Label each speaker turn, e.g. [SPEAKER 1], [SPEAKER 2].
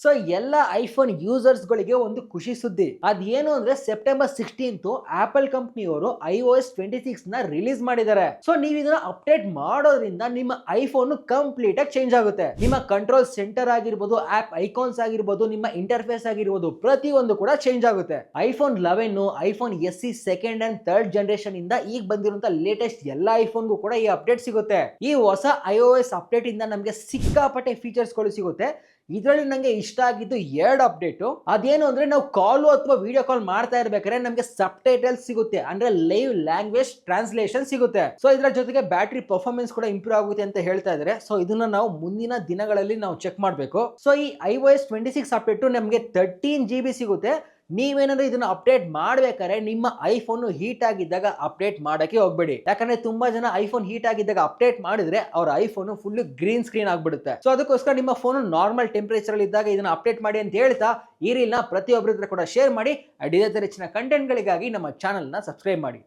[SPEAKER 1] So ಎಲ್ಲ iPhone users ಗಳಿಗೆ ಒಂದು ಖುಷಿ ಸುದ್ದಿ. ಅದೇನು ಅಂದ್ರೆ ಸೆಪ್ಟೆಂಬರ್ 16 ಆಪಲ್ ಕಂಪನಿಯವರು iOS 26 ನ ರಿಲೀಸ್ ಮಾಡಿದ್ದಾರೆ. ಸೊ ನೀವು ಇದನ್ನ ಅಪ್ಡೇಟ್ ಮಾಡೋದ್ರಿಂದ ನಿಮ್ಮ ಐಫೋನ್ ಕಂಪ್ಲೀಟ್ ಆಗಿ ಚೇಂಜ್ ಆಗುತ್ತೆ. ನಿಮ್ಮ ಕಂಟ್ರೋಲ್ ಸೆಂಟರ್ ಆಗಿರ್ಬೋದು, ಆಪ್ ಐಕಾನ್ಸ್ ಆಗಿರ್ಬೋದು, ನಿಮ್ಮ ಇಂಟರ್ಫೇಸ್ ಆಗಿರ್ಬೋದು, ಪ್ರತಿಯೊಂದು ಕೂಡ ಚೇಂಜ್ ಆಗುತ್ತೆ. IPhone 11, iPhone SE second and third generation ಇಂದ ಈಗ ಬಂದಿರುವಂತ ಲೇಟೆಸ್ಟ್ ಎಲ್ಲ ಐಫೋನ್ಗೂ ಕೂಡ ಈ ಅಪ್ಡೇಟ್ ಸಿಗುತ್ತೆ. ಈ ಹೊಸ iOS ಅಪ್ಡೇಟ್ ಇಂದ ನಮಗೆ ಸಿಕ್ಕಾಪಟ್ಟೆ ಫೀಚರ್ಸ್ ಗಳು ಸಿಗುತ್ತೆ. ಇದರಲ್ಲಿ ನಂಗೆ ಇಷ್ಟ ಆಗಿದ್ದು ಎರಡು ಅಪ್ಡೇಟು. ಅದೇನು ಅಂದ್ರೆ ನಾವು ಕಾಲು ಅಥವಾ ವಿಡಿಯೋ ಕಾಲ್ ಮಾಡ್ತಾ ಇರ್ಬೇಕಾದ್ರೆ ನಮಗೆ ಸಬ್ ಟೈಟಲ್ಸ್ ಸಿಗುತ್ತೆ, ಅಂದ್ರೆ ಲೈವ್ ಲ್ಯಾಂಗ್ವೇಜ್ ಟ್ರಾನ್ಸ್ಲೇಷನ್ ಸಿಗುತ್ತೆ. ಸೊ ಇದರ ಜೊತೆಗೆ ಬ್ಯಾಟರಿ ಪರ್ಫಾರ್ಮೆನ್ಸ್ ಕೂಡ ಇಂಪ್ರೂವ್ ಆಗುತ್ತೆ ಅಂತ ಹೇಳ್ತಾ ಇದ್ದಾರೆ. ಸೊ ಇದನ್ನ ನಾವು ಮುಂದಿನ ದಿನಗಳಲ್ಲಿ ನಾವು ಚೆಕ್ ಮಾಡಬೇಕು. ಸೊ ಈ iOS 26 ಅಪ್ಡೇಟ್ ನಮಗೆ 13 GB ಸಿಗುತ್ತೆ. ನೀವೇನಾದ್ರೂ ಇದನ್ನ ಅಪ್ಡೇಟ್ ಮಾಡ್ಬೇಕಾದ್ರೆ ನಿಮ್ಮ ಐಫೋನ್ ಹೀಟ್ ಆಗಿದ್ದಾಗ ಅಪ್ಡೇಟ್ ಮಾಡಕ್ಕೆ ಹೋಗ್ಬೇಡಿ. ಯಾಕಂದ್ರೆ ತುಂಬಾ ಜನ ಐಫೋನ್ ಹೀಟ್ ಆಗಿದ್ದಾಗ ಅಪ್ಡೇಟ್ ಮಾಡಿದ್ರೆ ಅವ್ರ ಐಫೋನ್ ಫುಲ್ ಗ್ರೀನ್ ಸ್ಕ್ರೀನ್ ಆಗ್ಬಿಡುತ್ತೆ. ಸೊ ಅದಕ್ಕೋಸ್ಕರ ನಿಮ್ಮ ಫೋನ್ ನಾರ್ಮಲ್ ಟೆಂಪರೇಚರ್ ಅಲ್ಲಿ ಇದ್ದಾಗ ಇದನ್ನ ಅಪ್ಡೇಟ್ ಮಾಡಿ ಅಂತ ಹೇಳ್ತಾ ಈ ರೀಲ್ನ ಪ್ರತಿಯೊಬ್ಬರ ಕೂಡ ಶೇರ್ ಮಾಡಿ. ಇದೇ ತರ ಹೆಚ್ಚಿನ ಕಂಟೆಂಟ್ ಗಳಿಗಾಗಿ ನಮ್ಮ ಚಾನಲ್ ನ ಸಬ್ಸ್ಕ್ರೈಬ್ ಮಾಡಿ.